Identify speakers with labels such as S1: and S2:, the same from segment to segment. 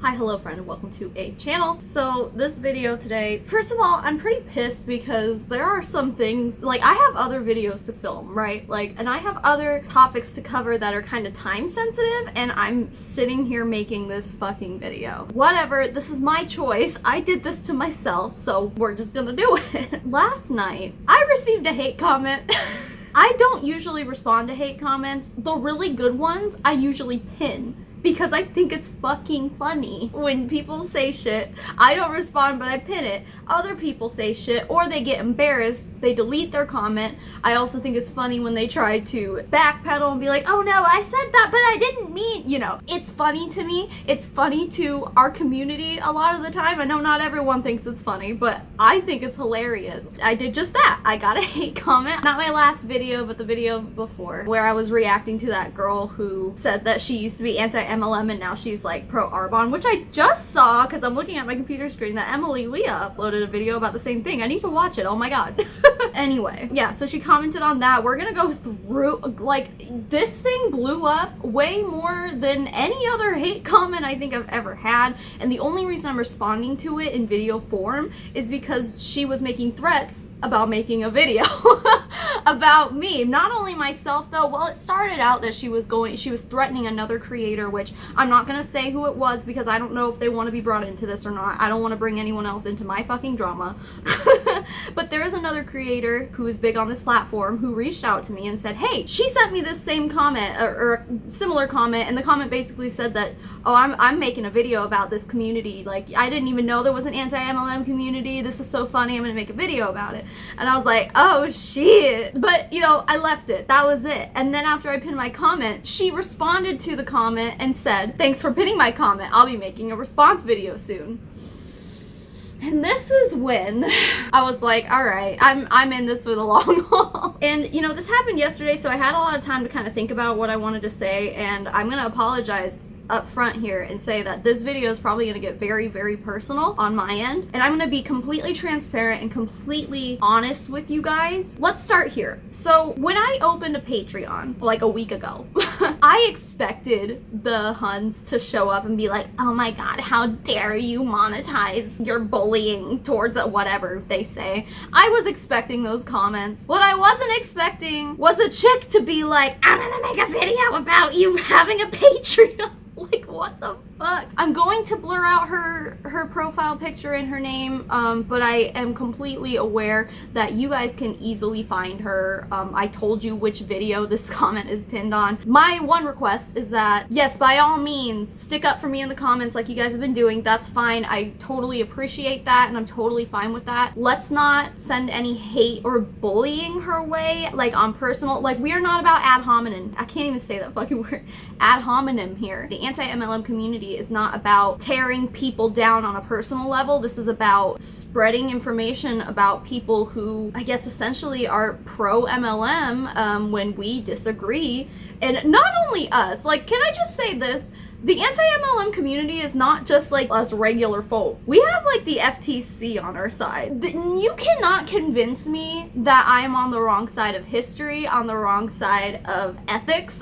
S1: Hi, hello friend, welcome to a channel. So this video today, first of all, I'm pretty pissed because there are some things, like I have other videos to film, right? And I have other topics to cover that are kind of time sensitive, and I'm sitting here making this fucking video. Whatever, this is my choice. I did this to myself, so we're just gonna do it. Last night, I received a hate comment. I don't usually respond to hate comments. The really good ones, I usually pin. Because I think it's fucking funny when people say shit. I don't respond, but I pin it. Other people say shit, or they get embarrassed, they delete their comment. I also think it's funny when they try to backpedal and be like, oh no, I said that, but I didn't mean, you know. It's funny to me. It's funny to our community a lot of the time. I know not everyone thinks it's funny, but I think it's hilarious. I did just that. I got a hate comment. Not my last video, but the video before, where I was reacting to that girl who said that she used to be anti-MLM and now she's like pro-Arbonne, which I just saw because I'm looking at my computer screen that Emily Leah uploaded a video about the same thing. I need to watch it. Oh my god. Anyway, yeah, so she commented on that. We're gonna go through, like, this thing blew up way more than any other hate comment I think I've ever had, and the only reason I'm responding to it in video form is because she was making threats about making a video about me. Not only myself though, well, it started out that she was threatening another creator, which I'm not gonna say who it was because I don't know if they want to be brought into this or not. I don't want to bring anyone else into my fucking drama. But there is another creator who is big on this platform who reached out to me and said, hey, she sent me this same comment or a similar comment, and the comment basically said that, oh, I'm making a video about this community. Like, I didn't even know there was an anti-MLM community. This is so funny. I'm gonna make a video about it. And I was like, oh shit. But, you know, I left it. That was it. And then after I pinned my comment, she responded to the comment and said, thanks for pinning my comment. I'll be making a response video soon. And this is when I was like, all right, I'm in this for the long haul. And, you know, this happened yesterday, so I had a lot of time to kind of think about what I wanted to say, and I'm going to apologize up front here and say that this video is probably going to get very, very personal on my end, and I'm going to be completely transparent and completely honest with you guys. Let's start here. So when I opened a Patreon like a week ago, I expected the Huns to show up and be like, oh my god, how dare you monetize your bullying towards whatever they say. I was expecting those comments. What I wasn't expecting was a chick to be like, I'm gonna make a video about you having a Patreon. Like, what the fuck? I'm going to blur out her profile picture and her name, but I am completely aware that you guys can easily find her. I told you which video this comment is pinned on. My one request is that, yes, by all means, stick up for me in the comments like you guys have been doing. That's fine. I totally appreciate that, and I'm totally fine with that. Let's not send any hate or bullying her way, like on personal, like, we are not about ad hominem. I can't even say that fucking word. Ad hominem here. The anti-MLM community is not about tearing people down on a personal level. This is about spreading information about people who, I guess, essentially are pro-MLM when we disagree. And not only us, like, can I just say this? The anti-MLM community is not just like us regular folk. We have like the FTC on our side. You cannot convince me that I'm on the wrong side of history, on the wrong side of ethics.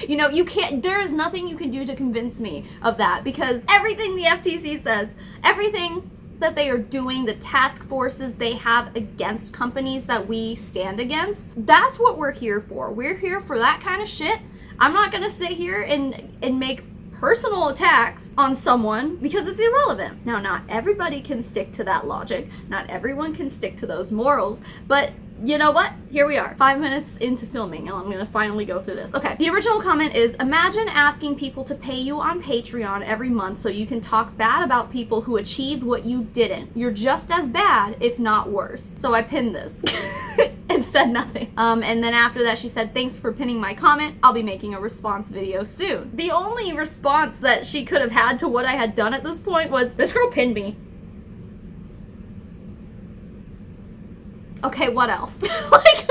S1: You know, you can't, there is nothing you can do to convince me of that, because everything the FTC says, everything that they are doing, the task forces they have against companies that we stand against, that's what we're here for. We're here for that kind of shit. I'm not gonna sit here and make personal attacks on someone because it's irrelevant. Now, not everybody can stick to that logic. Not everyone can stick to those morals, but you know what? Here we are, 5 minutes into filming, and I'm gonna finally go through this. Okay, the original comment is, imagine asking people to pay you on Patreon every month so you can talk bad about people who achieved what you didn't. You're just as bad, if not worse. So I pinned this and said nothing. And then after that she said, thanks for pinning my comment. I'll be making a response video soon. The only response that she could have had to what I had done at this point was, this girl pinned me. Okay, what else? Like,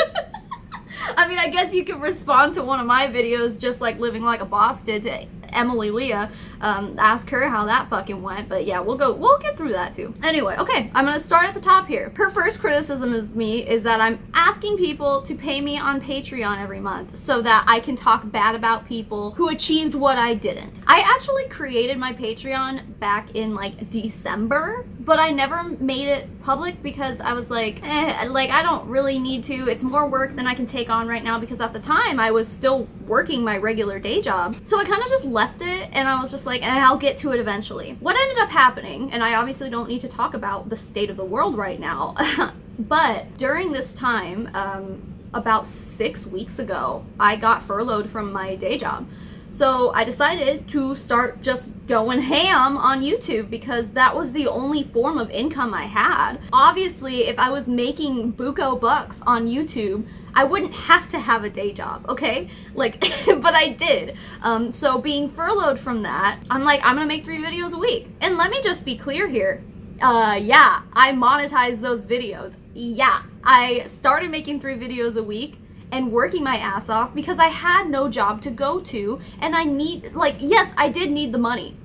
S1: I mean, I guess you could respond to one of my videos just like Living Like a Boss did to Emily Leah, ask her how that fucking went. But yeah, we'll get through that too. Anyway, okay, I'm gonna start at the top here. Her first criticism of me is that I'm asking people to pay me on Patreon every month so that I can talk bad about people who achieved what I didn't. I actually created my Patreon back in like December, but I never made it public because I was like, like I don't really need to. It's more work than I can take on right now, because at the time I was still working my regular day job. So I kind of just left it, and I was just like, I'll get to it eventually. What ended up happening, and I obviously don't need to talk about the state of the world right now, but during this time, about 6 weeks ago, I got furloughed from my day job. So I decided to start just going ham on YouTube, because that was the only form of income I had. Obviously, if I was making buco bucks on YouTube, I wouldn't have to have a day job, okay? Like, but I did. So being furloughed from that, I'm like, I'm gonna make 3 videos a week. And let me just be clear here. Yeah, I monetized those videos. Yeah, I started making 3 videos a week and working my ass off because I had no job to go to, and I need, like, yes, I did need the money.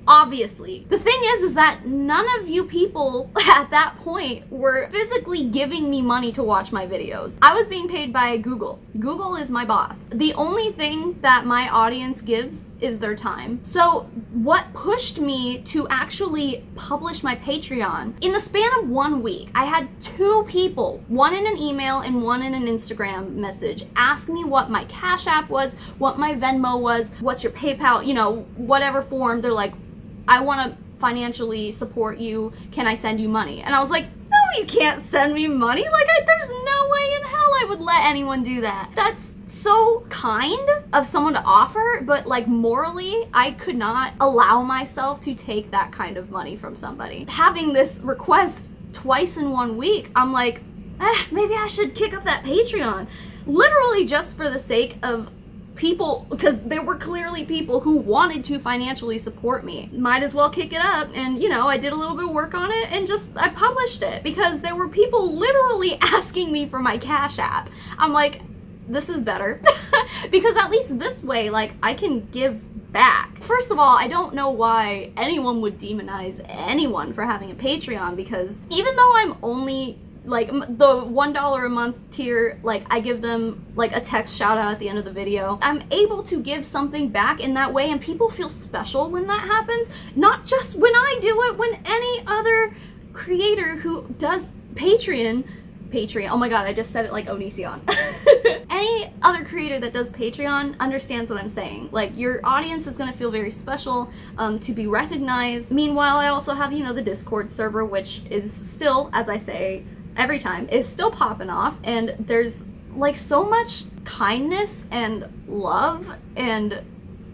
S1: Obviously. The thing is that none of you people at that point were physically giving me money to watch my videos. I was being paid by Google. Google is my boss. The only thing that my audience gives is their time. So what pushed me to actually publish my Patreon, in the span of 1 week, I had 2 people, one in an email and one in an Instagram message, ask me what my Cash App was, what my Venmo was, what's your PayPal, you know, whatever form. They're like, I want to financially support you. Can I send you money? And I was like, no, you can't send me money. Like, there's no way in hell I would let anyone do that. That's so kind of someone to offer, but like morally, I could not allow myself to take that kind of money from somebody. Having this request twice in 1 week, I'm like, maybe I should kick up that Patreon. Literally just for the sake of people, because there were clearly people who wanted to financially support me. Might as well kick it up. And you know, I did a little bit of work on it and I published it, because there were people literally asking me for my Cash App. I'm like, this is better. Because at least this way, like, I can give back. First of all, I don't know why anyone would demonize anyone for having a Patreon, because even though I'm only like the $1 a month tier, like I give them like a text shout out at the end of the video, I'm able to give something back in that way, and people feel special when that happens. Not just when I do it, when any other creator who does Patreon, oh my god, I just said it like Onision. Any other creator that does Patreon understands what I'm saying. Like, your audience is gonna feel very special, to be recognized. Meanwhile, I also have, you know, the Discord server, which is still, as I say every time, is still popping off, and there's like so much kindness and love and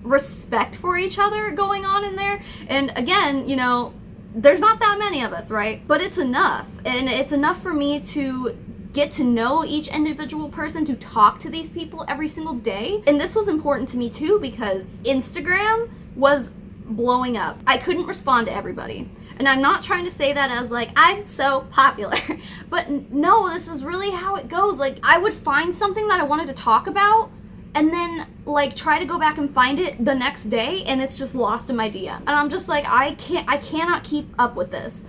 S1: respect for each other going on in there. And again, you know, there's not that many of us, right? But it's enough, and it's enough for me to get to know each individual person, to talk to these people every single day. And this was important to me too, because Instagram was blowing up. I couldn't respond to everybody. And I'm not trying to say that as like, I'm so popular, but no, this is really how it goes. Like, I would find something that I wanted to talk about, and then like try to go back and find it the next day, and it's just lost in my DM. And I'm just like, I cannot keep up with this.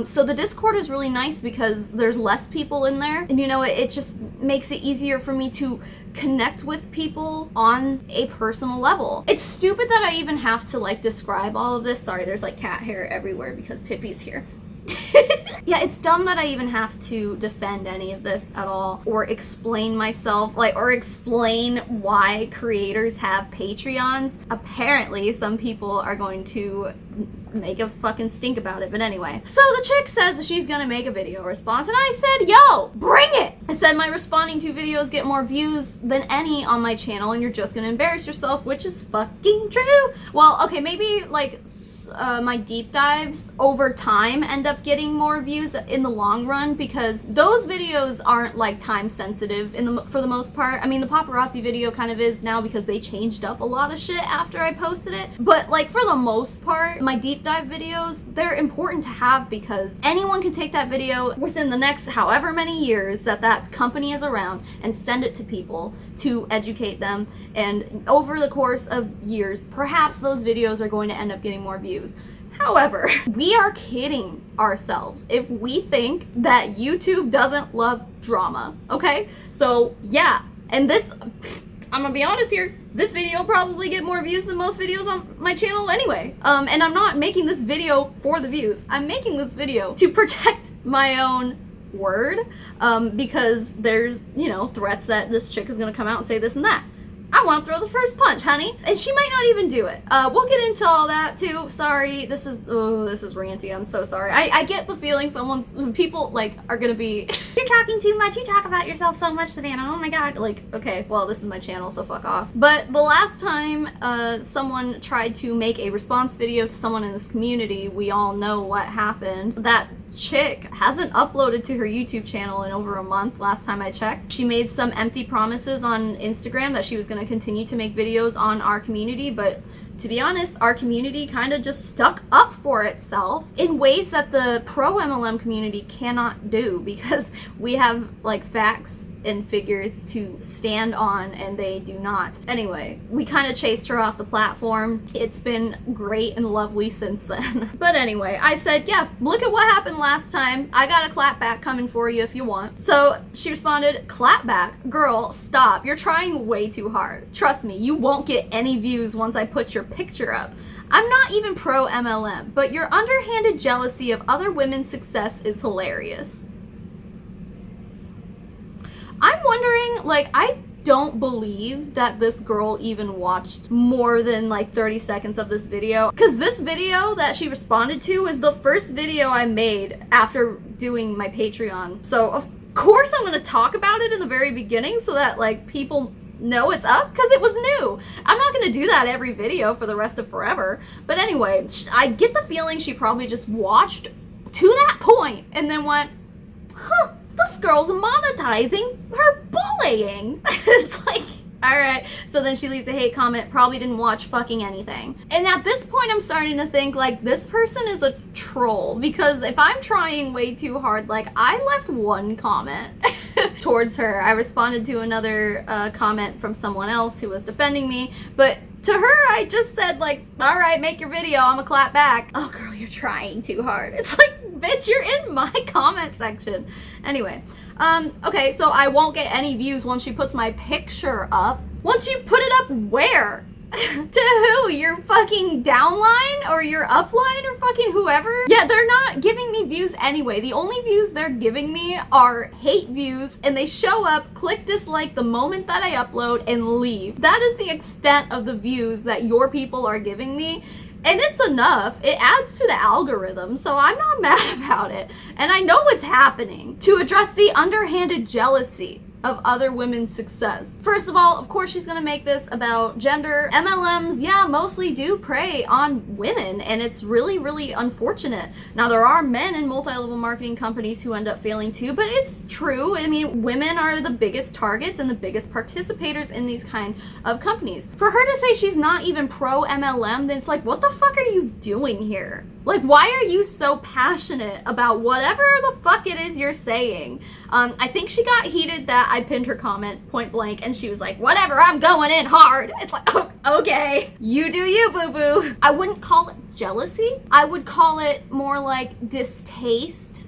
S1: So the Discord is really nice because there's less people in there, and you know, it just makes it easier for me to connect with people on a personal level. It's stupid that I even have to like describe all of this. Sorry, there's like cat hair everywhere because Pippi's here. Yeah, it's dumb that I even have to defend any of this at all, or explain myself, like, or explain why creators have Patreons. Apparently, some people are going to make a fucking stink about it, but anyway. So the chick says she's gonna make a video response, and I said, yo, bring it! I said my responding to videos get more views than any on my channel, and you're just gonna embarrass yourself, which is fucking true. Well, okay, maybe like my deep dives over time end up getting more views in the long run, because those videos aren't like time sensitive for the most part. I mean, the paparazzi video kind of is now, because they changed up a lot of shit after I posted it, but like for the most part, my deep dive videos, they're important to have, because anyone can take that video within the next however many years that company is around and send it to people to educate them, and over the course of years, perhaps those videos are going to end up getting more views. However, we are kidding ourselves if we think that YouTube doesn't love drama, okay? So yeah, and this, I'm gonna be honest here, this video will probably get more views than most videos on my channel anyway. And I'm not making this video for the views. I'm making this video to protect my own word, because there's, you know, threats that this chick is gonna come out and say this and that. I want to throw the first punch, honey. And she might not even do it. We'll get into all that too. Sorry, this is ranty. I'm so sorry. I get the feeling people like are gonna be, you're talking too much. You talk about yourself so much, Savannah. Oh my God. Like, okay, well, this is my channel, so fuck off. But the last time someone tried to make a response video to someone in this community, we all know what happened. That chick hasn't uploaded to her YouTube channel in over a month last time I checked. She made some empty promises on Instagram that she was going to continue to make videos on our community, but to be honest, our community kind of just stuck up for itself in ways that the pro MLM community cannot do, because we have like facts and figures to stand on and they do not. Anyway, we kind of chased her off the platform. It's been great and lovely since then. But anyway, I said, yeah, look at what happened last time. I got a clap back coming for you if you want. So she responded, clap back? Girl, stop. You're trying way too hard. Trust me, you won't get any views once I put your picture up. I'm not even pro MLM, but your underhanded jealousy of other women's success is hilarious. I'm wondering, like, I don't believe that this girl even watched more than like 30 seconds of this video, because this video that she responded to is the first video I made after doing my Patreon. So of course I'm going to talk about it in the very beginning so that like people know it's up, because it was new. I'm not going to do that every video for the rest of forever. But anyway, I get the feeling she probably just watched to that point and then went, huh, this girl's monetizing her bullying. It's like, all right. So then she leaves a hate comment, probably didn't watch fucking anything. And at this point, I'm starting to think like this person is a troll, because if I'm trying way too hard, like I left one comment towards her. I responded to another comment from someone else who was defending me, but to her, I just said like, all right, make your video, I'm gonna clap back. Oh girl, you're trying too hard. It's like, bitch, you're in my comment section. Anyway, okay, so I won't get any views once she puts my picture up. Once you put it up where? To who? Your fucking downline or your upline or fucking whoever? Yeah, they're not giving me views anyway. The only views they're giving me are hate views, and they show up, click dislike the moment that I upload, and leave. That is the extent of the views that your people are giving me. And it's enough. It adds to the algorithm, so I'm not mad about it. And I know what's happening. To address the underhanded jealousy of other women's success. First of all, of course she's gonna make this about gender. MLMs, yeah, mostly do prey on women, and it's really, really unfortunate. Now, there are men in multi-level marketing companies who end up failing too, but it's true. I mean, women are the biggest targets and the biggest participators in these kind of companies. For her to say she's not even pro MLM, then it's like, what the fuck are you doing here? Like, why are you so passionate about whatever the fuck it is you're saying? I think she got heated that I pinned her comment point blank, and she was like, whatever, I'm going in hard. It's like, oh, okay, you do you, boo-boo. I wouldn't call it jealousy. I would call it more like distaste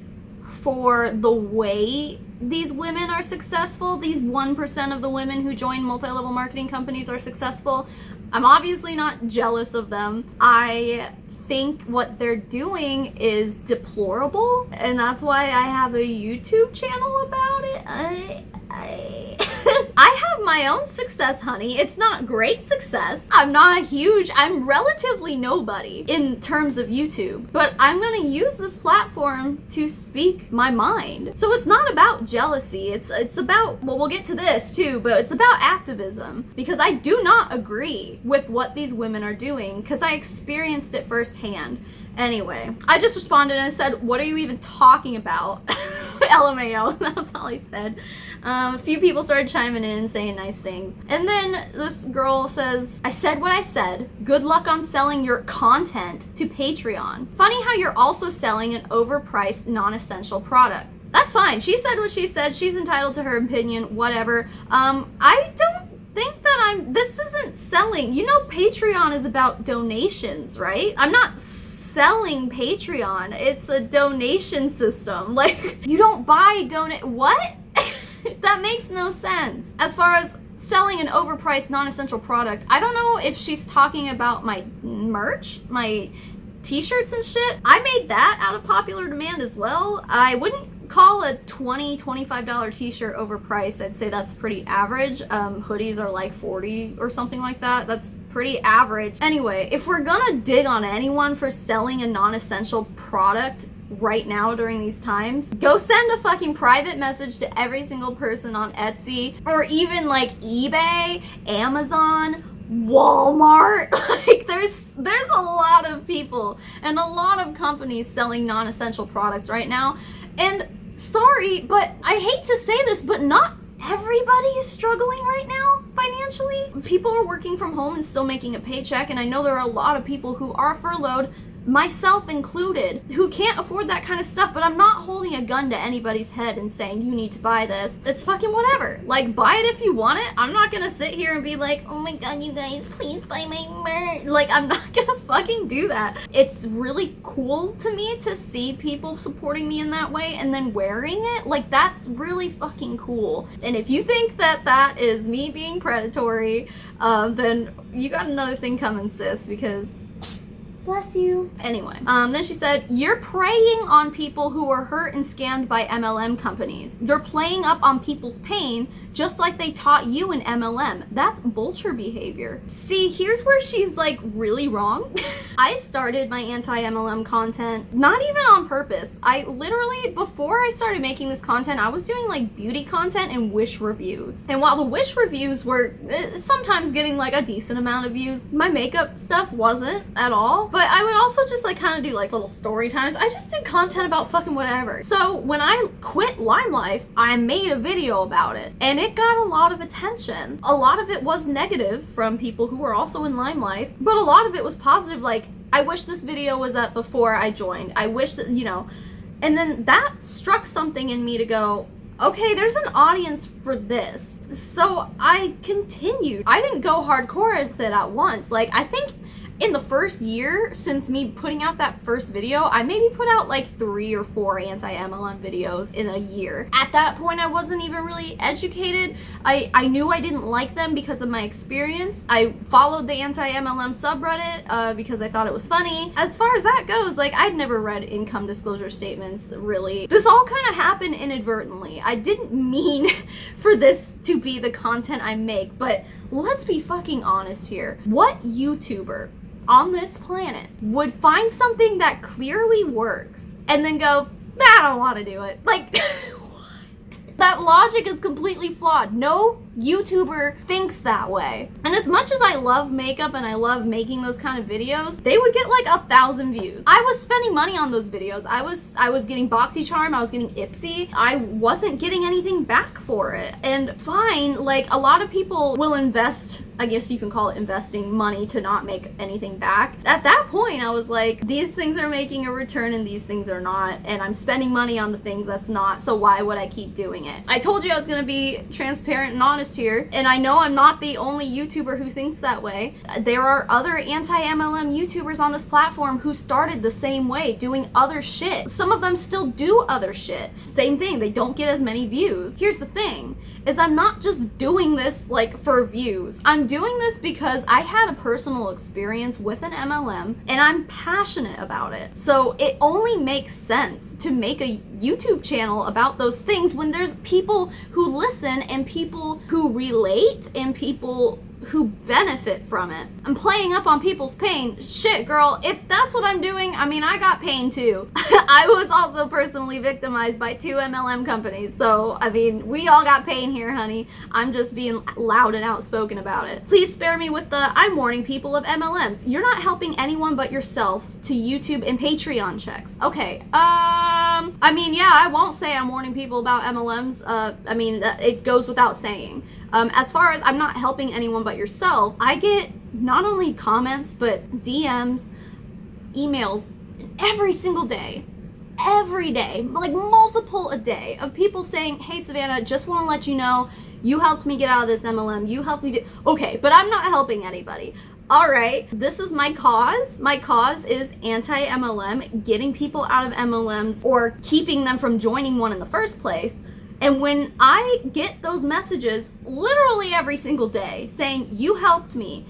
S1: for the way these women are successful. These 1% of the women who join multi-level marketing companies are successful. I'm obviously not jealous of them. I think what they're doing is deplorable, and that's why I have a YouTube channel about it. I have my own success, honey. It's not great success. I'm relatively nobody in terms of YouTube, but I'm gonna use this platform to speak my mind. So it's not about jealousy. It's about, well, we'll get to this too, but it's about activism, because I do not agree with what these women are doing, because I experienced it firsthand. Anyway, I just responded and I said, what are you even talking about? LMAO, that was all I said. A few people started chiming in, saying nice things. And then this girl says, I said what I said. Good luck on selling your content to Patreon. Funny how you're also selling an overpriced, non-essential product. That's fine. She said what she said. She's entitled to her opinion, whatever. I don't think that this isn't selling. You know, Patreon is about donations, right? I'm not selling Patreon. It's a donation system. Like, you don't buy what? That makes no sense. As far as selling an overpriced non-essential product. I don't know if she's talking about my merch, my t-shirts and shit. I made that out of popular demand as well. I wouldn't call a $20-$25 t-shirt overpriced. I'd say that's pretty average. Hoodies are like $40 or something like that. That's pretty average. Anyway, if we're gonna dig on anyone for selling a non-essential product right now during these times, go send a fucking private message to every single person on Etsy or even like eBay, Amazon, Walmart. Like there's a lot of people and a lot of companies selling non-essential products right now. And sorry, but I hate to say this, but not everybody is struggling right now financially. People are working from home and still making a paycheck, and I know there are a lot of people who are furloughed, myself included, who can't afford that kind of stuff, but I'm not holding a gun to anybody's head and saying you need to buy this. It's fucking whatever. Like, buy it if you want it. I'm not gonna sit here and be like, oh my god, you guys, please buy my merch. Like, I'm not gonna fucking do that. It's really cool to me to see people supporting me in that way and then wearing it. Like, that's really fucking cool. And if you think that that is me being predatory, then you got another thing coming, sis, because bless you. Anyway, then she said, you're preying on people who are hurt and scammed by MLM companies. You're playing up on people's pain just like they taught you in MLM. That's vulture behavior. See, here's where she's like really wrong. I started my anti-MLM content not even on purpose. I literally, before I started making this content, I was doing like beauty content and Wish reviews. And while the Wish reviews were sometimes getting like a decent amount of views, my makeup stuff wasn't at all. But I would also just like kind of do like little story times. I just did content about fucking whatever. So when I quit Lime Life, I made a video about it and it got a lot of attention. A lot of it was negative from people who were also in Lime Life, but a lot of it was positive. Like, I wish this video was up before I joined. I wish that, you know, and then that struck something in me to go, okay, there's an audience for this. So I continued. I didn't go hardcore with it at once. Like, I think in the first year since me putting out that first video, I maybe put out like 3 or 4 anti-MLM videos in a year. At that point, I wasn't even really educated. I knew I didn't like them because of my experience. I followed the anti-MLM subreddit because I thought it was funny. As far as that goes, like, I'd never read income disclosure statements, really. This all kind of happened inadvertently. I didn't mean for this to be the content I make, but let's be fucking honest here. What YouTuber on this planet would find something that clearly works and then go, I don't want to do it? Like, what? That logic is completely flawed. No YouTuber thinks that way. And as much as I love makeup and I love making those kind of videos, they would get like 1,000 views. I was spending money on those videos. I was getting BoxyCharm, I was getting Ipsy. I wasn't getting anything back for it. And fine, like, a lot of people will invest, I guess you can call it investing, money to not make anything back. At that point, I was like, these things are making a return and these things are not, and I'm spending money on the things that's not, so why would I keep doing it? I told you I was gonna be transparent and honest here, and I know I'm not the only YouTuber who thinks that way. There are other anti-MLM YouTubers on this platform who started the same way, doing other shit. Some of them still do other shit. Same thing, they don't get as many views. Here's the thing, is I'm not just doing this like for views. I'm doing this because I had a personal experience with an MLM and I'm passionate about it. So it only makes sense to make a YouTube channel about those things when there's people who listen and people who relate and people who benefit from it. I'm playing up on people's pain. Shit, girl, if that's what I'm doing, I mean, I got pain too. I was also personally victimized by 2 MLM companies, so, I mean, we all got pain here, honey. I'm just being loud and outspoken about it. Please spare me with the, I'm warning people of MLMs. You're not helping anyone but yourself to YouTube and Patreon checks. Okay, I mean, yeah, I won't say I'm warning people about MLMs. I mean, it goes without saying. As far as I'm not helping anyone but yourself, I get not only comments, but DMs, emails every single day. Every day, like multiple a day, of people saying, hey Savannah, just want to let you know, you helped me get out of this MLM, you helped me okay, but I'm not helping anybody. Alright, this is my cause. My cause is anti-MLM, getting people out of MLMs or keeping them from joining one in the first place. And when I get those messages literally every single day saying, you helped me,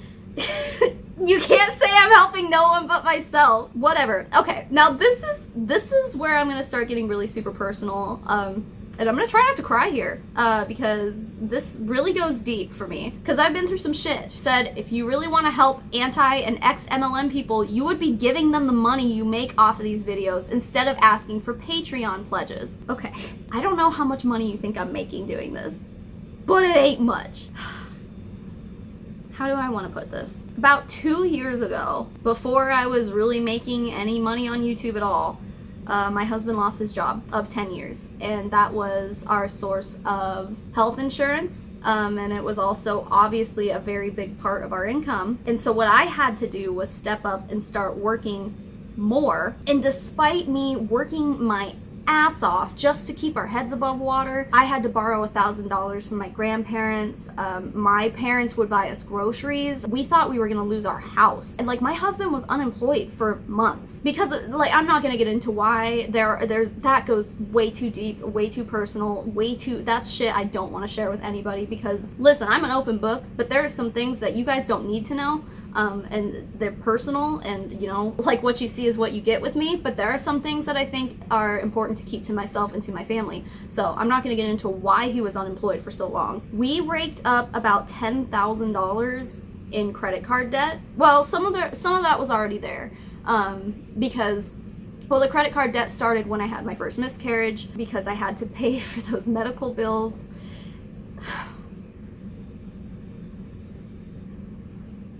S1: you can't say I'm helping no one but myself. Whatever. Okay, now this is where I'm gonna start getting really super personal. And I'm gonna try not to cry here, because this really goes deep for me. Because I've been through some shit. She said, if you really want to help anti and ex-MLM people, you would be giving them the money you make off of these videos instead of asking for Patreon pledges. Okay, I don't know how much money you think I'm making doing this, but it ain't much. How do I want to put this? About 2 years ago, before I was really making any money on YouTube at all, my husband lost his job of 10 years, and that was our source of health insurance, and it was also obviously a very big part of our income. And so what I had to do was step up and start working more, and despite me working my ass off just to keep our heads above water, I had to borrow $1,000 from my grandparents. My parents would buy us groceries. We thought we were gonna lose our house, and like my husband was unemployed for months because like I'm not gonna get into why. There's that goes way too deep, way too personal, that's shit I don't want to share with anybody, because listen, I'm an open book, but there are some things that you guys don't need to know. And they're personal, and you know, like what you see is what you get with me, but there are some things that I think are important to keep to myself and to my family. So I'm not going to get into why he was unemployed for so long. We raked up about $10,000 in credit card debt. Well, some of that was already there, because the credit card debt started when I had my first miscarriage, because I had to pay for those medical bills.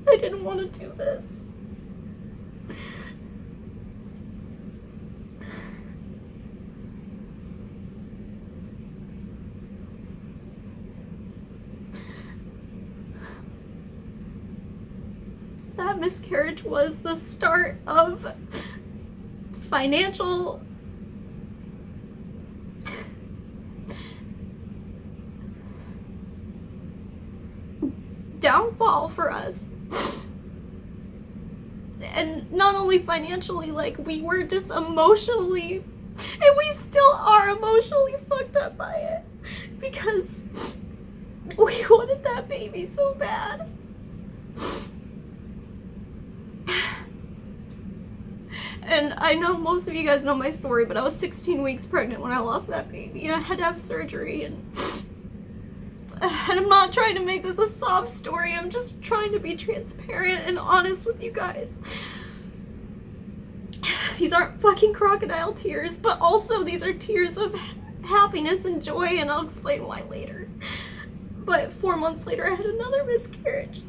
S1: I didn't want to do this. That miscarriage was the start of financial downfall for us. And not only financially, like we were just emotionally, and we still are emotionally fucked up by it, because we wanted that baby so bad. And I know most of you guys know my story, but I was 16 weeks pregnant when I lost that baby, and I had to have surgery, and I'm not trying to make this a sob story, I'm just trying to be transparent and honest with you guys. These aren't fucking crocodile tears, but also these are tears of happiness and joy, and I'll explain why later. But 4 months later I had another miscarriage.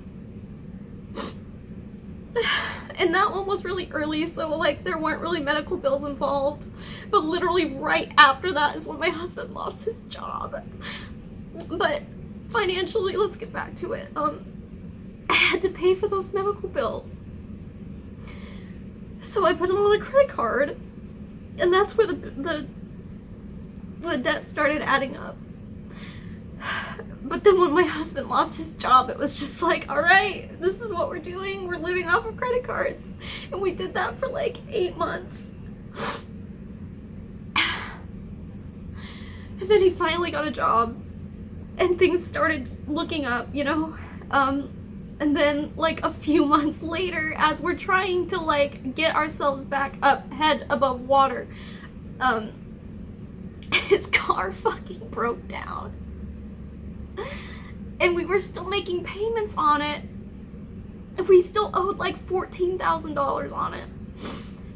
S1: And that one was really early, so like there weren't really medical bills involved. But literally right after that is when my husband lost his job. But financially, let's get back to it. I had to pay for those medical bills. So I put them on a credit card, and that's where the debt started adding up. But then when my husband lost his job, it was just like, all right, this is what we're doing. We're living off of credit cards. And we did that for like 8 months. And then he finally got a job, and things started looking up, you know. And then like a few months later, as we're trying to like get ourselves back up, head above water, his car fucking broke down. And we were still making payments on it. And we still owed like $14,000 on it.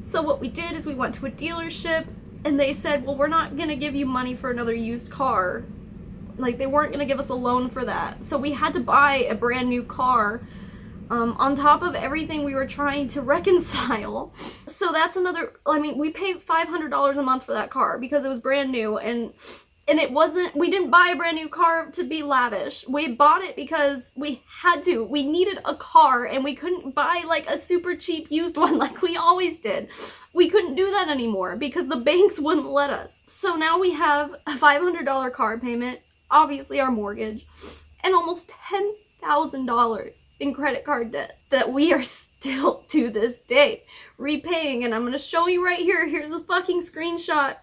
S1: So what we did is we went to a dealership, and they said, well, we're not gonna give you money for another used car. Like, they weren't gonna give us a loan for that. So we had to buy a brand new car, on top of everything we were trying to reconcile. So that's another, I mean, we paid $500 a month for that car because it was brand new, and it wasn't, we didn't buy a brand new car to be lavish. We bought it because we had to. We needed a car, and we couldn't buy like a super cheap used one like we always did. We couldn't do that anymore because the banks wouldn't let us. So now we have a $500 car payment, obviously our mortgage, and almost $10,000 in credit card debt that we are still to this day repaying. And I'm gonna show you right here. Here's a fucking screenshot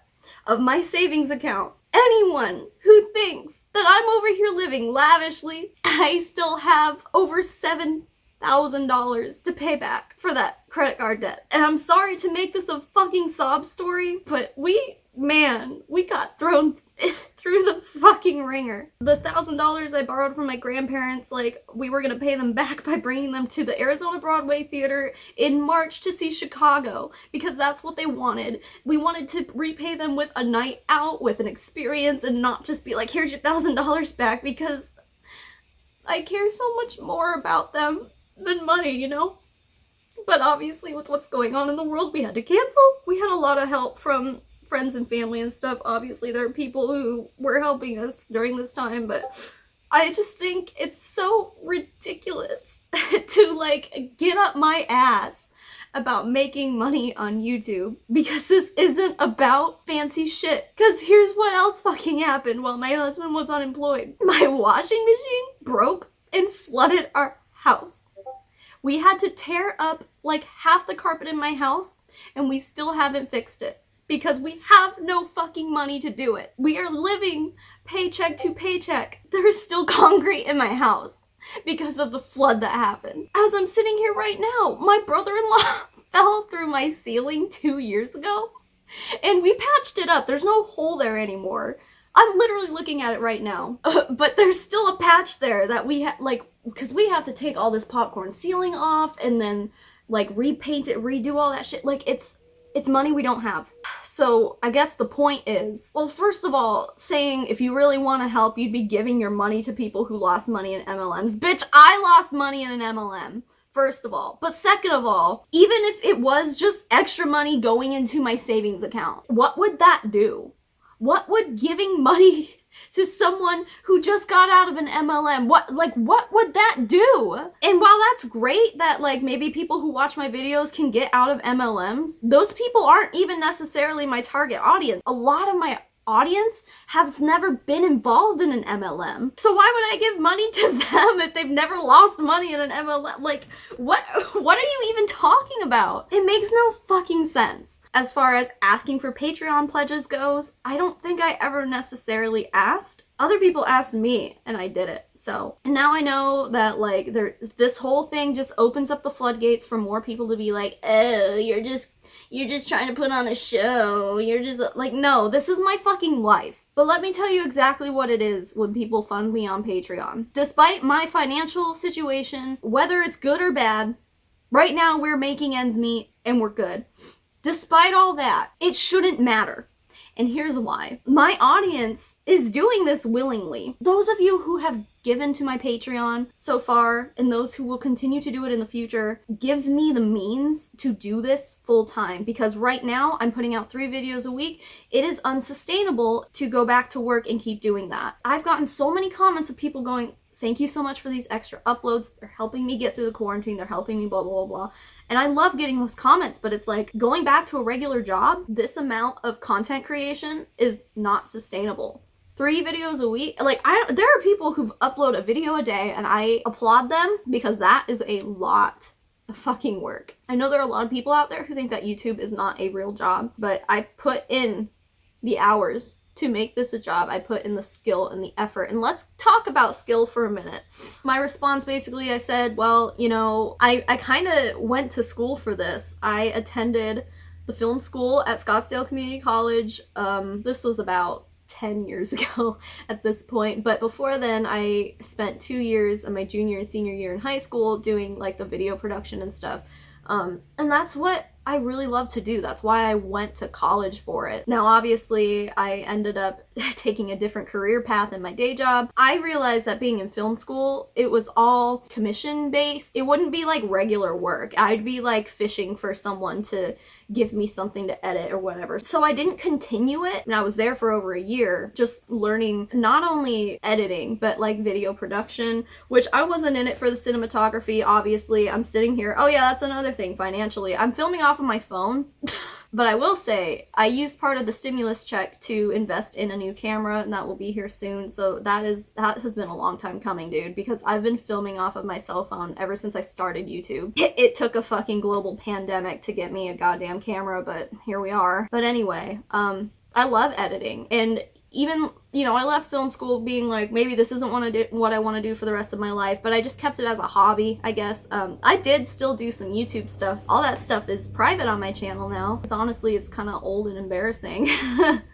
S1: of my savings account. anyone who thinks that I'm over here living lavishly, I still have over $7,000 to pay back for that credit card debt. And I'm sorry to make this a fucking sob story, but we got thrown through the fucking ringer. The $1,000 I borrowed from my grandparents, like, we were gonna pay them back by bringing them to the Arizona Broadway Theater in March to see Chicago, because that's what they wanted. We wanted to repay them with a night out, with an experience, and not just be like, here's your $1,000 back, because I care so much more about them than money, you know? But obviously with what's going on in the world, we had to cancel. We had a lot of help from friends and family and stuff. Obviously there are people who were helping us during this time, but I just think it's so ridiculous to like get up my ass about making money on YouTube, because this isn't about fancy shit. Because here's what else fucking happened while my husband was unemployed. My washing machine broke and flooded our house. We had to tear up like half the carpet in my house, and we still haven't fixed it. Because we have no fucking money to do it. We are living paycheck to paycheck. There's still concrete in my house because of the flood that happened. As I'm sitting here right now, my brother-in-law fell through my ceiling 2 years ago, and we patched it up. There's no hole there anymore. I'm literally looking at it right now. But there's still a patch there that we like, because we have to take all this popcorn ceiling off and then like repaint it, redo all that shit. Like it's money we don't have. So I guess the point is, well, first of all, saying if you really want to help, you'd be giving your money to people who lost money in MLMs. Bitch, I lost money in an MLM, first of all. But second of all, even if it was just extra money going into my savings account, what would that do? What would giving money to someone who just got out of an MLM, what would that do? And while that's great that like maybe people who watch my videos can get out of MLMs, those people aren't even necessarily my target audience. A lot of my audience has never been involved in an MLM. So why would I give money to them if they've never lost money in an MLM? Like, what are you even talking about? It makes no fucking sense. As far as asking for Patreon pledges goes, I don't think I ever necessarily asked. Other people asked me, and I did it. So now I know that like this whole thing just opens up the floodgates for more people to be like, oh, you're just trying to put on a show. You're just like, no, this is my fucking life. But let me tell you exactly what it is when people fund me on Patreon. Despite my financial situation, whether it's good or bad, right now we're making ends meet and we're good. Despite all that, it shouldn't matter. And here's why. My audience is doing this willingly. Those of you who have given to my Patreon so far, and those who will continue to do it in the future, gives me the means to do this full time. Because right now, I'm putting out 3 videos a week. It is unsustainable to go back to work and keep doing that. I've gotten so many comments of people going, thank you so much for these extra uploads. They're helping me get through the quarantine. They're helping me blah, blah, blah, blah. And I love getting those comments, but it's like going back to a regular job, this amount of content creation is not sustainable. 3 videos a week. Like, there are people who've uploaded a video a day and I applaud them because that is a lot of fucking work. I know there are a lot of people out there who think that YouTube is not a real job, but I put in the hours to make this a job. I put in the skill and the effort. And let's talk about skill for a minute. My response basically, I said, well, you know, I kind of went to school for this. I attended the film school at Scottsdale Community College. This was about 10 years ago at this point. But before then, I spent 2 years in my junior and senior year in high school doing like the video production and stuff. And that's what I really love to do. That's why I went to college for it. Now, obviously, I ended up taking a different career path in my day job. I realized that being in film school, it was all commission-based. It wouldn't be like regular work. I'd be like fishing for someone to give me something to edit or whatever. So I didn't continue it, and I was there for over a year just learning not only editing, but like video production, which I wasn't in it for the cinematography, obviously. I'm sitting here, oh yeah, that's another thing financially. I'm filming off of my phone. But I will say, I used part of the stimulus check to invest in a new camera, and that will be here soon. So that has been a long time coming, dude, because I've been filming off of my cell phone ever since I started YouTube. It took a fucking global pandemic to get me a goddamn camera, but here we are. But anyway, I love editing, and even, you know, I left film school being like, maybe this isn't what I want to do for the rest of my life, but I just kept it as a hobby, I guess. I did still do some YouTube stuff. All that stuff is private on my channel now, because honestly, it's kind of old and embarrassing.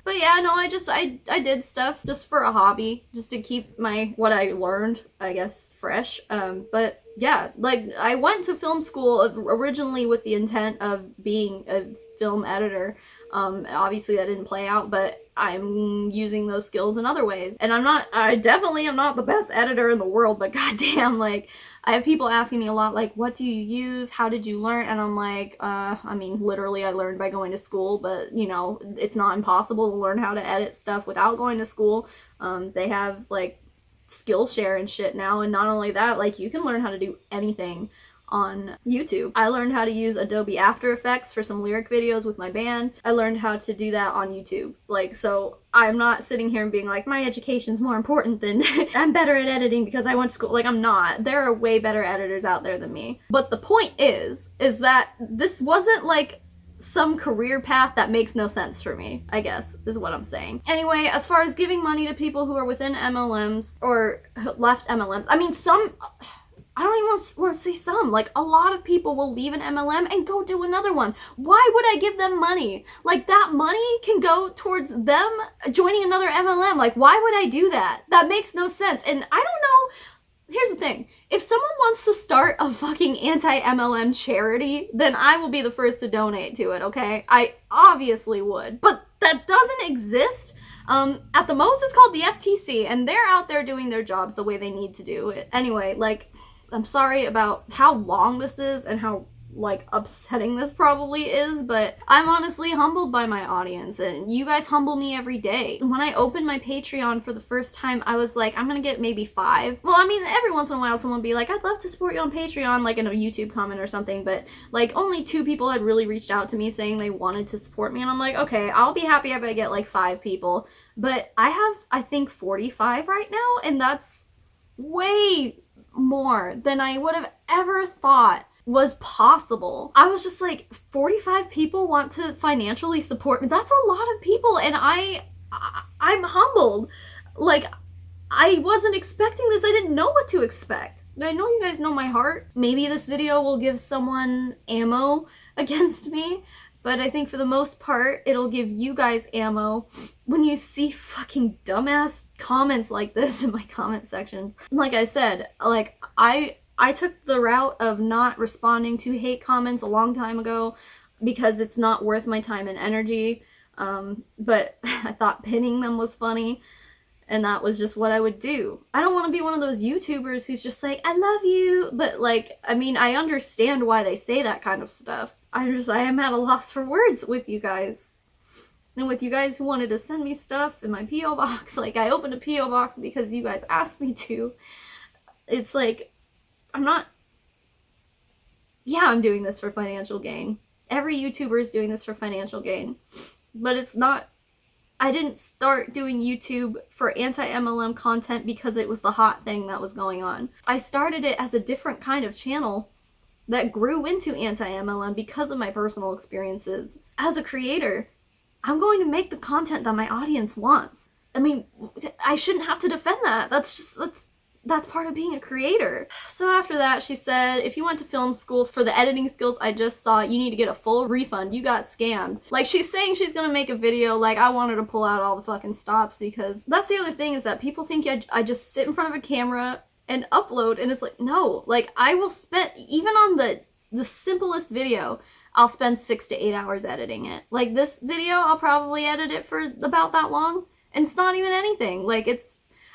S1: But yeah, no, I did stuff just for a hobby, just to keep what I learned, I guess, fresh. But yeah, like, I went to film school originally with the intent of being a film editor. Obviously that didn't play out, but I'm using those skills in other ways. And I definitely am not the best editor in the world, but goddamn, like, I have people asking me a lot, like, what do you use? How did you learn? And I'm like, I mean, literally I learned by going to school, but, you know, it's not impossible to learn how to edit stuff without going to school. They have, like, Skillshare and shit now, and not only that, like, you can learn how to do anything on YouTube. I learned how to use Adobe After Effects for some lyric videos with my band. I learned how to do that on YouTube. Like, so I'm not sitting here and being like, my education's more important than I'm better at editing because I went to school. Like, I'm not. There are way better editors out there than me. But the point is that this wasn't like some career path that makes no sense for me, I guess, is what I'm saying. Anyway, as far as giving money to people who are within MLMs or left MLMs, I mean, I don't even want to say some. Like, a lot of people will leave an MLM and go do another one. Why would I give them money? Like, that money can go towards them joining another MLM. Like, why would I do that? That makes no sense. And I don't know. Here's the thing. If someone wants to start a fucking anti-MLM charity, then I will be the first to donate to it, okay? I obviously would. But that doesn't exist. At the most, it's called the FTC, and they're out there doing their jobs the way they need to do it. Anyway, like, I'm sorry about how long this is and how, like, upsetting this probably is, but I'm honestly humbled by my audience, and you guys humble me every day. When I opened my Patreon for the first time, I was like, I'm gonna get maybe 5. Well, I mean, every once in a while someone would be like, I'd love to support you on Patreon, like in a YouTube comment or something, but like only 2 people had really reached out to me saying they wanted to support me, and I'm like, okay, I'll be happy if I get like 5 people, but I have, I think, 45 right now, and that's way more than I would have ever thought was possible. I was just like, 45 people want to financially support me. That's a lot of people, and I'm humbled. Like, I wasn't expecting this. I didn't know what to expect. I know you guys know my heart. Maybe this video will give someone ammo against me, but I think for the most part, it'll give you guys ammo when you see fucking dumbass comments like this in my comment sections. Like I said, like, I took the route of not responding to hate comments a long time ago because it's not worth my time and energy, but I thought pinning them was funny, and that was just what I would do. I don't want to be one of those YouTubers who's just like, I love you, but like, I mean, I understand why they say that kind of stuff. I am at a loss for words with you guys. And with you guys who wanted to send me stuff in my P.O. box, like, I opened a P.O. box because you guys asked me to. It's like, I'm doing this for financial gain. Every YouTuber is doing this for financial gain. But it's not, I didn't start doing YouTube for anti-MLM content because it was the hot thing that was going on. I started it as a different kind of channel that grew into anti-MLM because of my personal experiences. As a creator, I'm going to make the content that my audience wants. I mean, I shouldn't have to defend that. That's part of being a creator. So after that, she said, if you went to film school for the editing skills I just saw, you need to get a full refund. You got scammed. Like, she's saying she's gonna make a video, like, I want her to pull out all the fucking stops, because that's the other thing, is that people think I just sit in front of a camera and upload, and it's like, no. Like, I will spend, even on the simplest video, I'll spend 6 to 8 hours editing it. Like, this video, I'll probably edit it for about that long, and it's not even anything. Like,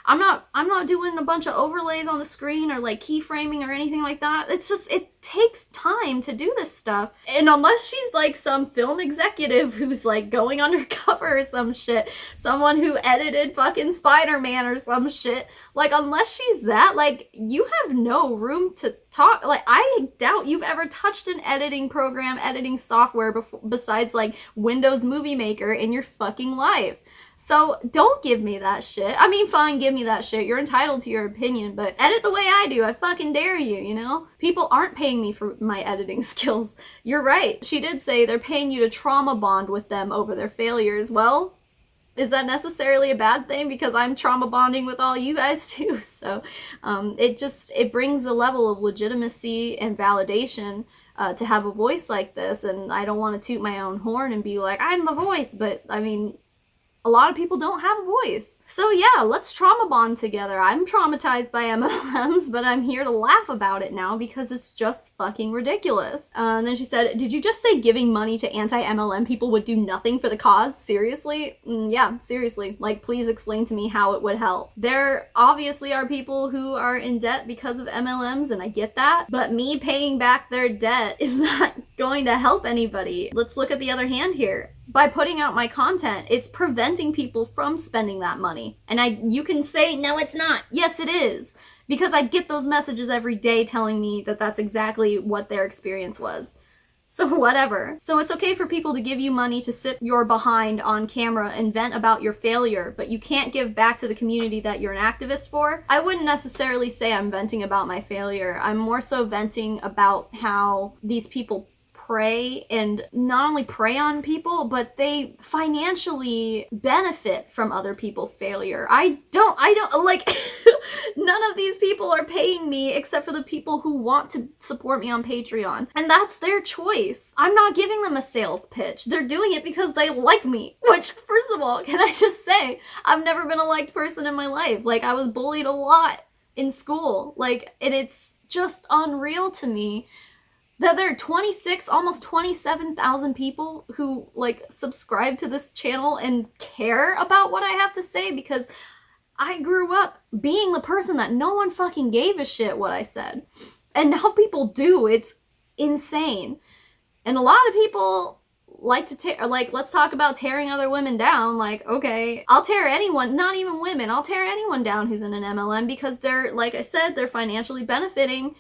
S1: I'm not doing a bunch of overlays on the screen or like keyframing or anything like that. It's just, it takes time to do this stuff. And unless she's like some film executive who's like going undercover or some shit, someone who edited fucking Spider-Man or some shit, like, unless she's that, like, you have no room to talk. Like, I doubt you've ever touched an editing program, editing software besides like Windows Movie Maker in your fucking life. So don't give me that shit. I mean, fine, give me that shit. You're entitled to your opinion, but edit the way I do. I fucking dare you, you know? People aren't paying me for my editing skills. You're right. She did say they're paying you to trauma bond with them over their failures. Well, Is that necessarily a bad thing? Because I'm trauma bonding with all you guys too. So it brings a level of legitimacy and validation to have a voice like this. And I don't want to toot my own horn and be like, I'm the voice, but I mean, a lot of people don't have a voice. So yeah, let's trauma bond together. I'm traumatized by MLMs, but I'm here to laugh about it now because it's just fucking ridiculous. And then she said, did you just say giving money to anti-MLM people would do nothing for the cause? Seriously? Yeah, seriously. Like, please explain to me how it would help. There obviously are people who are in debt because of MLMs, and I get that, but me paying back their debt is not going to help anybody. Let's look at the other hand here. By putting out my content, it's preventing people from spending that money. And you can say, no, it's not. Yes, it is. Because I get those messages every day telling me that that's exactly what their experience was. So whatever. So it's okay for people to give you money to sit your behind on camera and vent about your failure, but you can't give back to the community that you're an activist for. I wouldn't necessarily say I'm venting about my failure. I'm more so venting about how these people prey, and not only prey on people, but they financially benefit from other people's failure. I don't like none of these people are paying me except for the people who want to support me on Patreon, and that's their choice. I'm not giving them a sales pitch. They're doing it because they like me, which, first of all, can I just say, I've never been a liked person in my life. Like, I was bullied a lot in school, like, and it's just unreal to me that there are 26, almost 27,000 people who, like, subscribe to this channel and care about what I have to say, because I grew up being the person that no one fucking gave a shit what I said. And now people do. It's insane. And a lot of people like to let's talk about tearing other women down. Like, okay, I'll tear anyone, not even women, I'll tear anyone down who's in an MLM, because they're, like I said, they're financially benefiting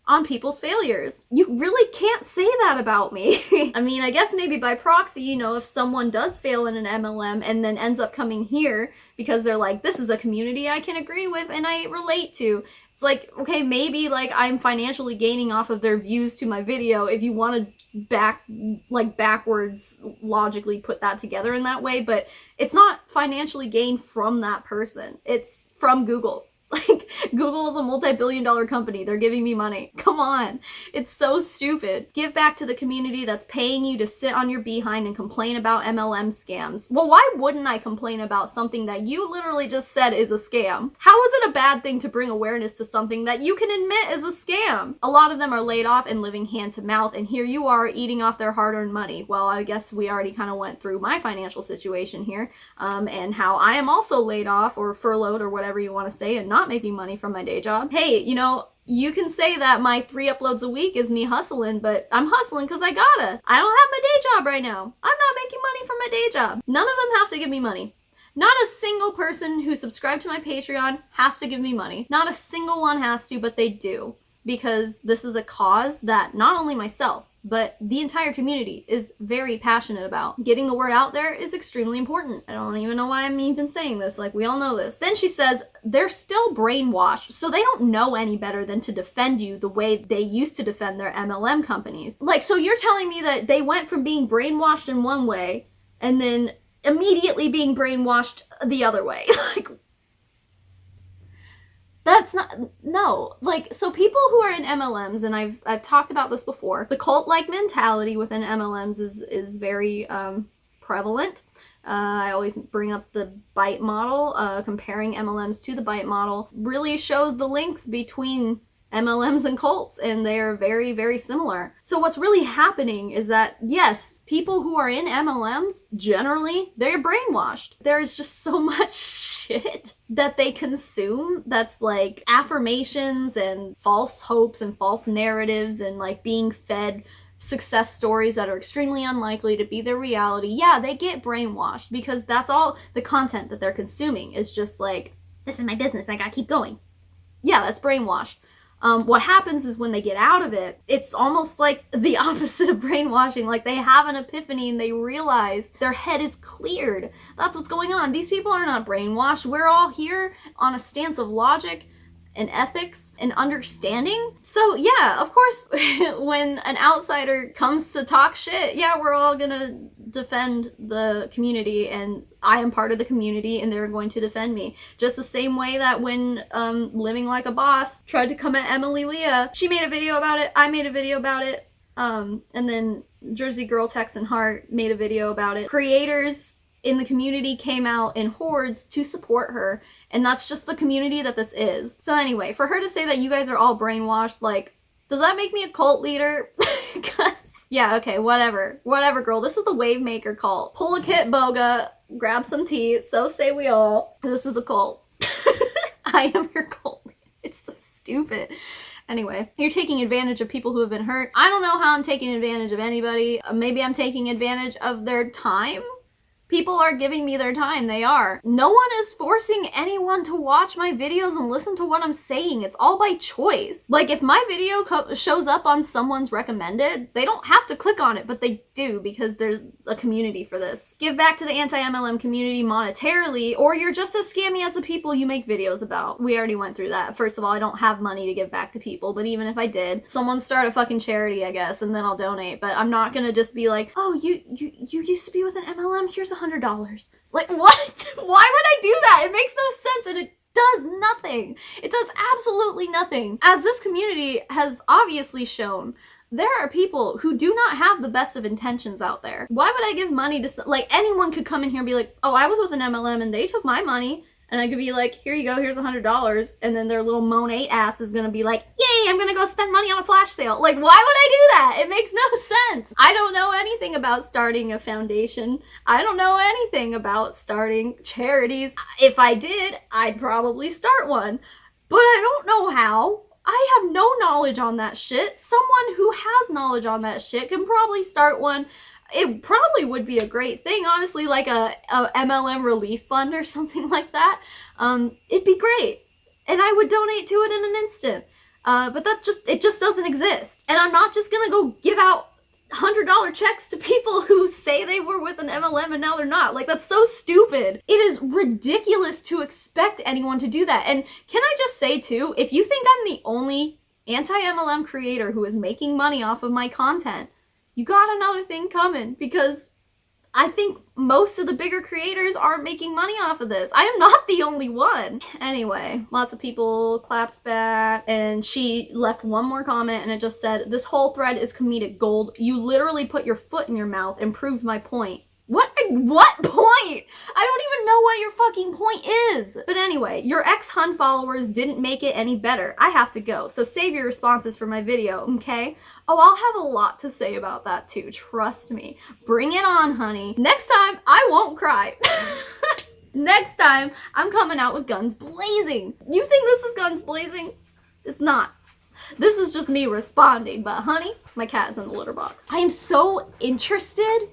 S1: on people's failures. You really can't say that about me. I mean, I guess maybe by proxy, you know, if someone does fail in an MLM and then ends up coming here because they're like, this is a community I can agree with and I relate to. It's like, okay, maybe like I'm financially gaining off of their views to my video, if you want to backwards logically put that together in that way, but it's not financially gained from that person. It's from Google. Like, Google is a multi-billion-dollar company. They're giving me money. Come on. It's so stupid. Give back to the community that's paying you to sit on your behind and complain about MLM scams. Well, why wouldn't I complain about something that you literally just said is a scam? How is it a bad thing to bring awareness to something that you can admit is a scam? A lot of them are laid off and living hand to mouth, and here you are eating off their hard-earned money. Well, I guess we already kind of went through my financial situation here, and how I am also laid off or furloughed or whatever you want to say, and not making money from my day job. Hey, you know, you can say that my 3 uploads a week is me hustling, but I'm hustling because I gotta. I don't have my day job right now. I'm not making money from my day job. None of them have to give me money. Not a single person who subscribed to my Patreon has to give me money. Not a single one has to, but they do. Because this is a cause that not only myself, but the entire community is very passionate about. Getting the word out there is extremely important. I don't even know why I'm even saying this, like, we all know this. Then she says, they're still brainwashed, so they don't know any better than to defend you the way they used to defend their MLM companies. Like, so you're telling me that they went from being brainwashed in one way, and then immediately being brainwashed the other way. Like, that's not, no. Like, so people who are in MLMs, and I've talked about this before, the cult-like mentality within MLMs is very prevalent. I always bring up the bite model, comparing MLMs to the bite model really shows the links between MLMs and cults, and they're very, very similar. So what's really happening is that, yes, people who are in MLMs, generally, they're brainwashed. There's just so much shit that they consume that's like affirmations and false hopes and false narratives and like being fed success stories that are extremely unlikely to be their reality. Yeah, they get brainwashed because that's all the content that they're consuming is just like, this is my business, I gotta keep going. Yeah, that's brainwashed. What happens is when they get out of it, it's almost like the opposite of brainwashing. Like, they have an epiphany and they realize their head is cleared. That's what's going on. These people are not brainwashed. We're all here on a stance of logic and ethics and understanding. So yeah, of course, when an outsider comes to talk shit, yeah, we're all gonna defend the community, and I am part of the community, and they're going to defend me. Just the same way that when Living Like a Boss tried to come at Emily Leah, she made a video about it, I made a video about it, and then Jersey Girl Texan Heart made a video about it. Creators in the community came out in hordes to support her, and that's just the community that this is. So anyway, for her to say that you guys are all brainwashed, like, does that make me a cult leader? Yeah, okay, whatever. Whatever, girl. This is the Wave Maker cult. Pull a Kit Boga, grab some tea, so say we all. This is a cult. I am your cult. It's so stupid. Anyway, you're taking advantage of people who have been hurt. I don't know how I'm taking advantage of anybody. Maybe I'm taking advantage of their time? People are giving me their time, they are. No one is forcing anyone to watch my videos and listen to what I'm saying. It's all by choice. Like, if my video shows up on someone's recommended, they don't have to click on it, but they do because there's a community for this. Give back to the anti-MLM community monetarily, or you're just as scammy as the people you make videos about. We already went through that. First of all, I don't have money to give back to people, but even if I did, someone start a fucking charity, I guess, and then I'll donate. But I'm not gonna just be like, oh, you used to be with an MLM, here's $100. Like, what? Why would I do that? It makes no sense, and it does nothing. It does absolutely nothing. As this community has obviously shown, there are people who do not have the best of intentions out there. Why would I give money to, like, anyone could come in here and be like, oh, I was with an MLM and they took my money. And I could be like, here you go, here's $100. And then their little Monet ass is gonna be like, yay, I'm gonna go spend money on a flash sale. Like, why would I do that? It makes no sense. I don't know anything about starting a foundation. I don't know anything about starting charities. If I did, I'd probably start one. But I don't know how. I have no knowledge on that shit. Someone who has knowledge on that shit can probably start one. It probably would be a great thing, honestly, like a MLM relief fund or something like that. It'd be great. And I would donate to it in an instant. But it just doesn't exist. And I'm not just gonna go give out $100 checks to people who say they were with an MLM and now they're not. Like, that's so stupid. It is ridiculous to expect anyone to do that. And can I just say too, if you think I'm the only anti-MLM creator who is making money off of my content, you got another thing coming, because I think most of the bigger creators aren't making money off of this. I am not the only one. Anyway, lots of people clapped back, and she left one more comment, and it just said, this whole thread is comedic gold. You literally put your foot in your mouth and proved my point. What point? I don't even know what your fucking point is. But anyway, your ex-Hun followers didn't make it any better. I have to go, so save your responses for my video, okay? Oh, I'll have a lot to say about that too, trust me. Bring it on, honey. Next time, I won't cry. Next time, I'm coming out with guns blazing. You think this is guns blazing? It's not. This is just me responding, but honey, my cat is in the litter box. I am so interested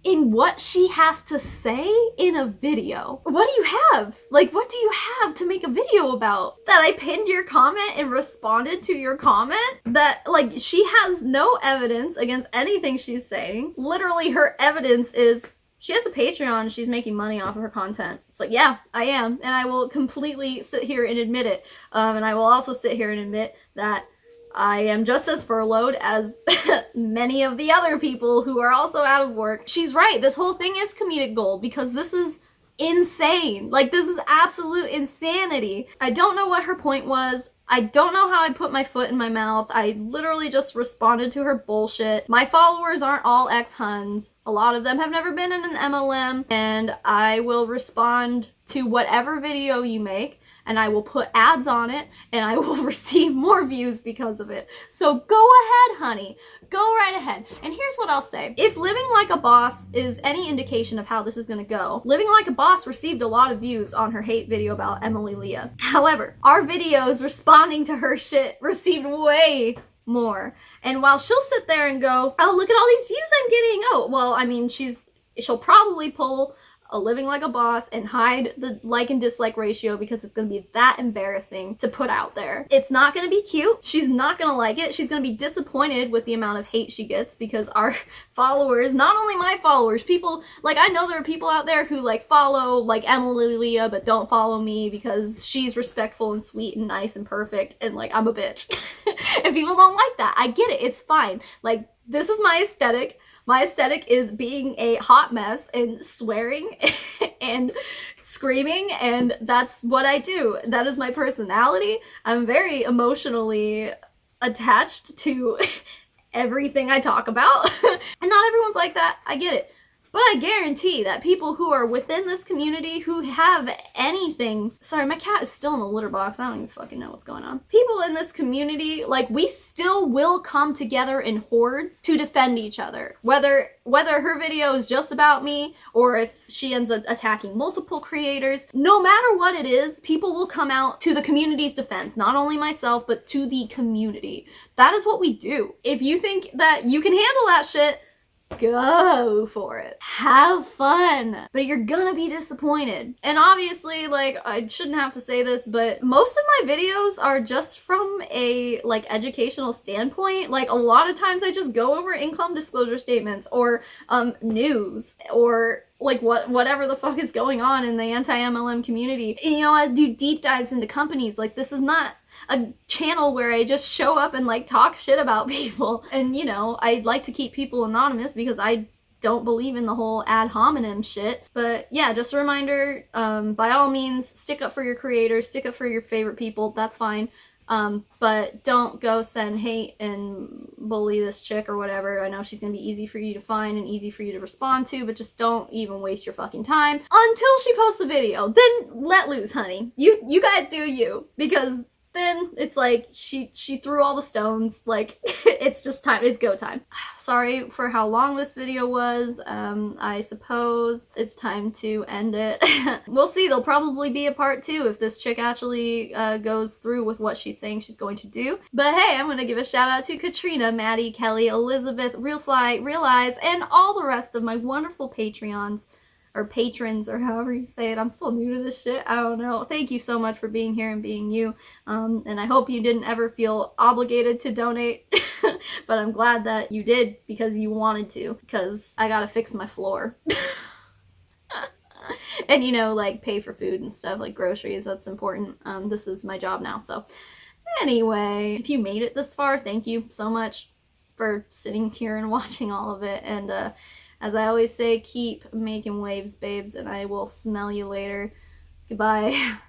S1: in what she has to say in a video. What do you have? Like, what do you have to make a video about? That I pinned your comment and responded to your comment? That, like, she has no evidence against anything she's saying. Literally, her evidence is she has a Patreon and she's making money off of her content. It's like, yeah, I am. And I will completely sit here and admit it. And I will also sit here and admit that I am just as furloughed as many of the other people who are also out of work. She's right. This whole thing is comedic gold because this is insane. Like, this is absolute insanity. I don't know what her point was. I don't know how I put my foot in my mouth. I literally just responded to her bullshit. My followers aren't all ex-Huns. A lot of them have never been in an MLM, and I will respond to whatever video you make, and I will put ads on it, and I will receive more views because of it. So go ahead, honey. Go right ahead. And here's what I'll say. If Living Like a Boss is any indication of how this is gonna go, Living Like a Boss received a lot of views on her hate video about Emily Leah. However, our videos responding to her shit received way more. And while she'll sit there and go, oh, look at all these views I'm getting. Oh, well, I mean, she'll probably pull living like a boss and hide the like and dislike ratio because it's gonna be that embarrassing to put out there. It's not gonna be cute. She's not gonna like it. She's gonna be disappointed with the amount of hate she gets because our followers, not only my followers, people, like, I know there are people out there who like follow like Emily Leah but don't follow me because she's respectful and sweet and nice and perfect and like I'm a bitch. And people don't like that. I get it. It's fine. Like, this is my aesthetic. My aesthetic is being a hot mess and swearing and screaming, and that's what I do. That is my personality. I'm very emotionally attached to everything I talk about. And not everyone's like that. I get it. But I guarantee that people who are within this community who have anything... Sorry, my cat is still in the litter box. I don't even fucking know what's going on. People in this community, like, we still will come together in hordes to defend each other. Whether her video is just about me or if she ends up attacking multiple creators, no matter what it is, people will come out to the community's defense. Not only myself, but to the community. That is what we do. If you think that you can handle that shit, go for it. Have fun. But you're gonna be disappointed. And obviously, like, I shouldn't have to say this, but most of my videos are just from a, like, educational standpoint. Like, a lot of times I just go over income disclosure statements or news or like whatever the fuck is going on in the anti-MLM community. And, you know, I do deep dives into companies. Like, this is not a channel where I just show up and like talk shit about people. And, you know, I like to keep people anonymous because I don't believe in the whole ad hominem shit. But yeah, just a reminder, by all means, stick up for your creators, stick up for your favorite people, that's fine. But don't go send hate and bully this chick or whatever. I know she's gonna be easy for you to find and easy for you to respond to, but just don't even waste your fucking time until she posts a video. Then let loose, honey. You guys do you, because then it's like she threw all the stones. Like, it's just time. It's go time. Sorry for how long this video was. I suppose it's time to end it. We'll see. There'll probably be a part 2 if this chick actually goes through with what she's saying she's going to do. But hey, I'm gonna give a shout out to Katrina, Maddie, Kelly, Elizabeth, Realfly, Real Eyes, and all the rest of my wonderful Patreons. Or patrons, or however you say it. I'm still new to this shit. I don't know. Thank you so much for being here and being you. And I hope you didn't ever feel obligated to donate. But I'm glad that you did because you wanted to. Because I gotta fix my floor. And, you know, like, pay for food and stuff, like groceries. That's important. This is my job now. So anyway, if you made it this far, thank you so much for sitting here and watching all of it. And as I always say, keep making waves, babes, and I will smell you later. Goodbye.